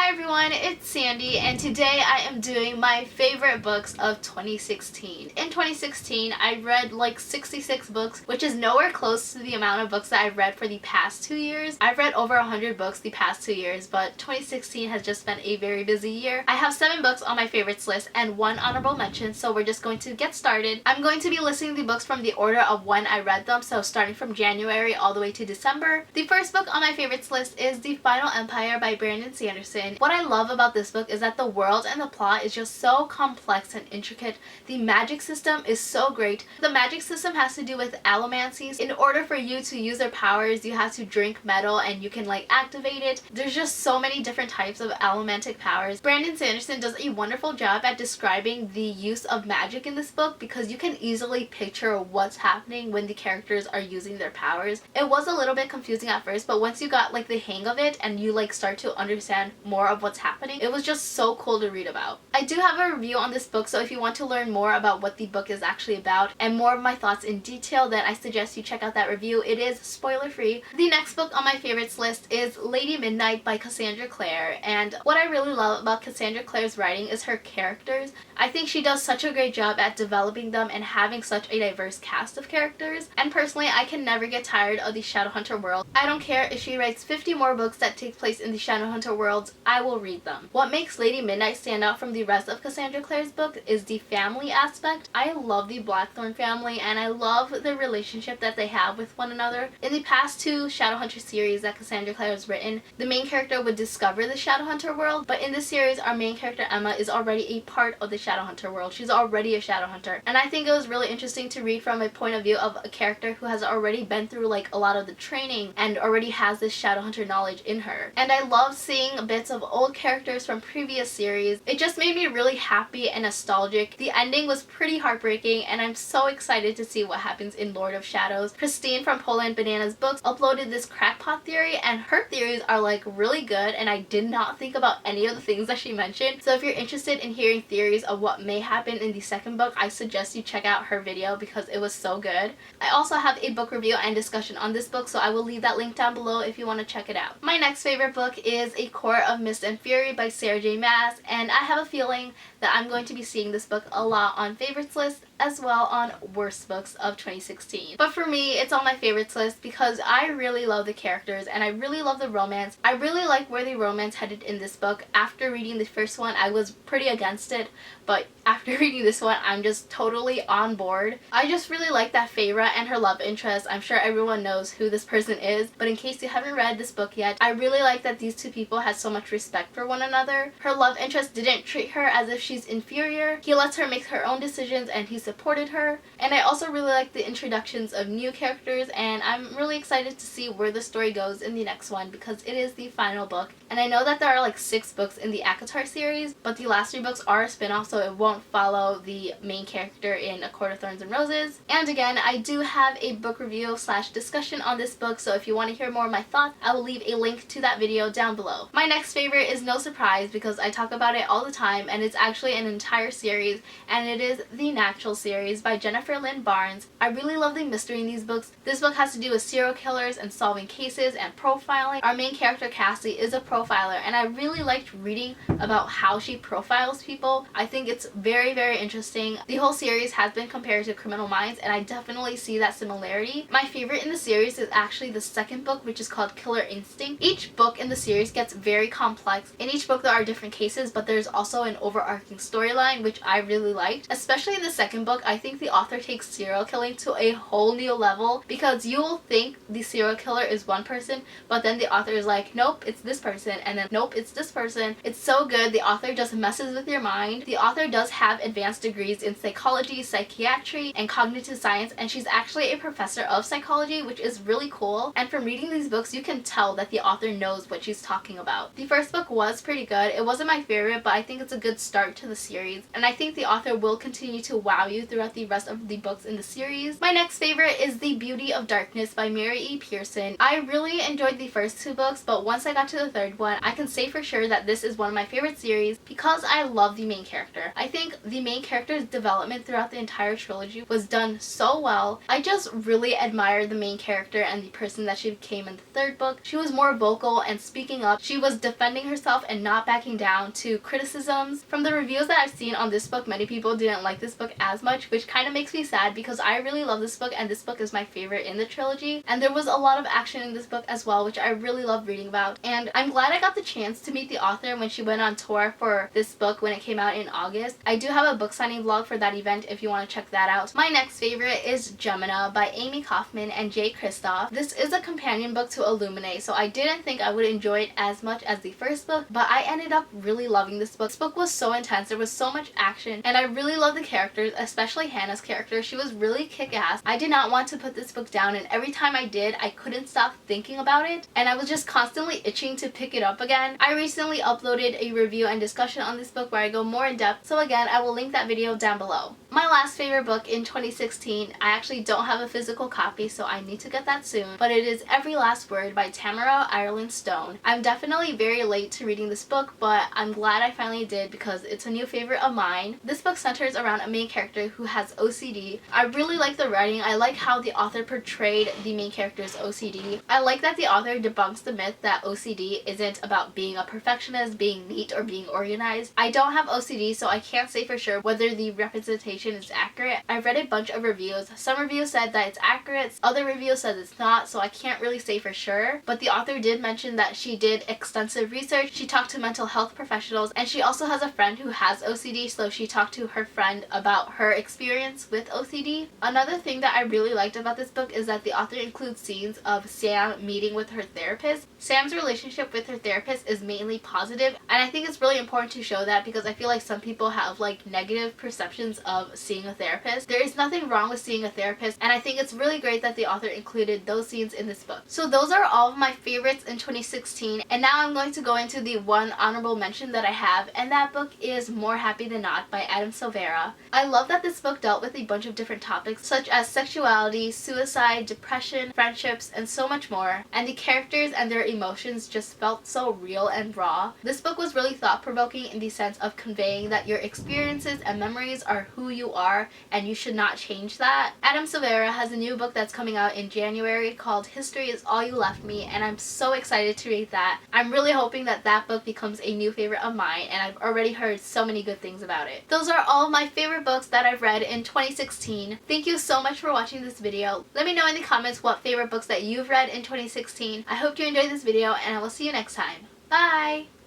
Hi everyone, it's Sandy, and today I am doing my favorite books of 2016. In 2016, I read like 66 books, which is nowhere close to the amount of books that I've read for the past 2 years. I've read over 100 books the past 2 years, but 2016 has just been a very busy year. I have 7 books on my favorites list and 1 honorable mention, so we're just going to get started. I'm going to be listing the books from the order of when I read them, so starting from January all the way to December. The first book on my favorites list is The Final Empire by Brandon Sanderson. What I love about this book is that the world and the plot is just so complex and intricate. The magic system is so great. The magic system has to do with allomancies. In order for you to use their powers, you have to drink metal and you can like activate it. There's just so many different types of allomantic powers. Brandon Sanderson does a wonderful job at describing the use of magic in this book because you can easily picture what's happening when the characters are using their powers. It was a little bit confusing at first, but once you got like the hang of it and you like start to understand more of what's happening, it was just so cool to read about. I do have a review on this book, so if you want to learn more about what the book is actually about and more of my thoughts in detail, then I suggest you check out that review. It is spoiler free. The next book on my favorites list is Lady Midnight by Cassandra Clare, and what I really love about Cassandra Clare's writing is her characters. I think she does such a great job at developing them and having such a diverse cast of characters, and personally I can never get tired of the Shadowhunter world. I don't care if she writes 50 more books that take place in the Shadowhunter worlds, I will read them. What makes Lady Midnight stand out from the rest of Cassandra Clare's book is the family aspect. I love the Blackthorn family and I love the relationship that they have with one another. In the past 2 Shadowhunter series that Cassandra Clare has written, the main character would discover the Shadowhunter world, but in this series our main character Emma is already a part of the Shadowhunter world. She's already a Shadowhunter, and I think it was really interesting to read from a point of view of a character who has already been through like a lot of the training and already has this Shadowhunter knowledge in her. And I love seeing bits of old characters from previous series. It just made me really happy and nostalgic. The ending was pretty heartbreaking and I'm so excited to see what happens in Lord of Shadows. Christine from Poland Bananas Books uploaded this crackpot theory and her theories are like really good, and I did not think about any of the things that she mentioned. So if you're interested in hearing theories of what may happen in the second book, I suggest you check out her video because it was so good. I also have a book review and discussion on this book, so I will leave that link down below if you want to check it out. My next favorite book is A Court of Mist and Fury by Sarah J Maas, and I have a feeling that I'm going to be seeing this book a lot on favorites list as well on worst books of 2016. But for me, it's on my favorites list because I really love the characters and I really love the romance. I really like where the romance headed in this book. After reading the first one, I was pretty against it, but after reading this one, I'm just totally on board. I just really like that Feyre and her love interest. I'm sure everyone knows who this person is, but in case you haven't read this book yet, I really like that these two people had so much respect for one another. Her love interest didn't treat her as if she's inferior. He lets her make her own decisions and he supported her. And I also really like the introductions of new characters, and I'm really excited to see where the story goes in the next one because it is the final book. And I know that there are like 6 books in the ACOTAR series, but the last 3 books are a spin-off, so it won't follow the main character in A Court of Thorns and Roses. And again, I do have a book review / discussion on this book, so if you want to hear more of my thoughts, I will leave a link to that video down below. My next favorite is no surprise because I talk about it all the time, and it's actually an entire series, and it is The Natural series by Jennifer Lynn Barnes. I really love the mystery in these books. This book has to do with serial killers and solving cases and profiling. Our main character Cassie is a profiler, and I really liked reading about how she profiles people. I think it's very, very interesting. The whole series has been compared to Criminal Minds, and I definitely see that similarity. My favorite in the series is actually the second book, which is called Killer Instinct. Each book in the series gets very complex. In each book there are different cases, but there's also an overarching storyline, which I really liked. Especially in the second book, I think the author takes serial killing to a whole new level because you will think the serial killer is one person, but then the author is like, nope, it's this person, and then nope, it's this person. It's so good. The author just messes with your mind. The author does have advanced degrees in psychology, psychiatry, and cognitive science, and she's actually a professor of psychology, which is really cool. And from reading these books, you can tell that the author knows what she's talking about. The first book was pretty good. It wasn't my favorite, but I think it's a good start to the series, and I think the author will continue to wow you continue throughout the rest of the books in the series. My next favorite is The Beauty of Darkness by Mary E. Pearson. I really enjoyed the first two books, but once I got to the third one, I can say for sure that this is one of my favorite series because I love the main character. I think the main character's development throughout the entire trilogy was done so well. I just really admire the main character and the person that she became in the third book. She was more vocal and speaking up. She was defending herself and not backing down to criticisms. From the reviews that I've seen on this book, many people didn't like this book as much, which kind of makes me sad because I really love this book and this book is my favorite in the trilogy. And there was a lot of action in this book as well, which I really love reading about. And I'm glad I got the chance to meet the author when she went on tour for this book when it came out in August. I do have a book signing vlog for that event if you want to check that out. My next favorite is Gemina by Amy Kaufman and Jay Kristoff. This is a companion book to Illuminae, so I didn't think I would enjoy it as much as the first book, but I ended up really loving this book. This book was so intense, there was so much action, and I really love the characters, especially Hannah's character. She was really kick-ass. I did not want to put this book down, and every time I did, I couldn't stop thinking about it, and I was just constantly itching to pick it up again. I recently uploaded a review and discussion on this book where I go more in depth, so again, I will link that video down below. My last favorite book in 2016, I actually don't have a physical copy, so I need to get that soon, but it is Every Last Word by Tamara Ireland Stone. I'm definitely very late to reading this book, but I'm glad I finally did because it's a new favorite of mine. This book centers around a main character who has OCD. I really like the writing. I like how the author portrayed the main character's OCD. I like that the author debunks the myth that OCD isn't about being a perfectionist, being neat, or being organized. I don't have OCD, so I can't say for sure whether the representation is accurate. I've read a bunch of reviews. Some reviews said that it's accurate, other reviews said it's not, so I can't really say for sure. But the author did mention that she did extensive research. She talked to mental health professionals, and she also has a friend who has OCD, so she talked to her friend about her experience with OCD. Another thing that I really liked about this book is that the author includes scenes of Sam meeting with her therapist. Sam's relationship with her therapist is mainly positive, and I think it's really important to show that because I feel like some people have like negative perceptions of seeing a therapist. There is nothing wrong with seeing a therapist, and I think it's really great that the author included those scenes in this book. So those are all of my favorites in 2016, and now I'm going to go into the one honorable mention that I have, and that book is More Happy Than Not by Adam Silvera. I love that this book dealt with a bunch of different topics such as sexuality, suicide, depression, friendships, and so much more, and the characters and their emotions just felt so real and raw. This book was really thought-provoking in the sense of conveying that your experiences and memories are who you are and you should not change that. Adam Silvera has a new book that's coming out in January called History Is All You Left Me, and I'm so excited to read that. I'm really hoping that that book becomes a new favorite of mine, and I've already heard so many good things about it. Those are all of my favorite books that I've read in 2016. Thank you so much for watching this video. Let me know in the comments what favorite books that you've read in 2016. I hope you enjoyed this video, and I will see you next time. Bye!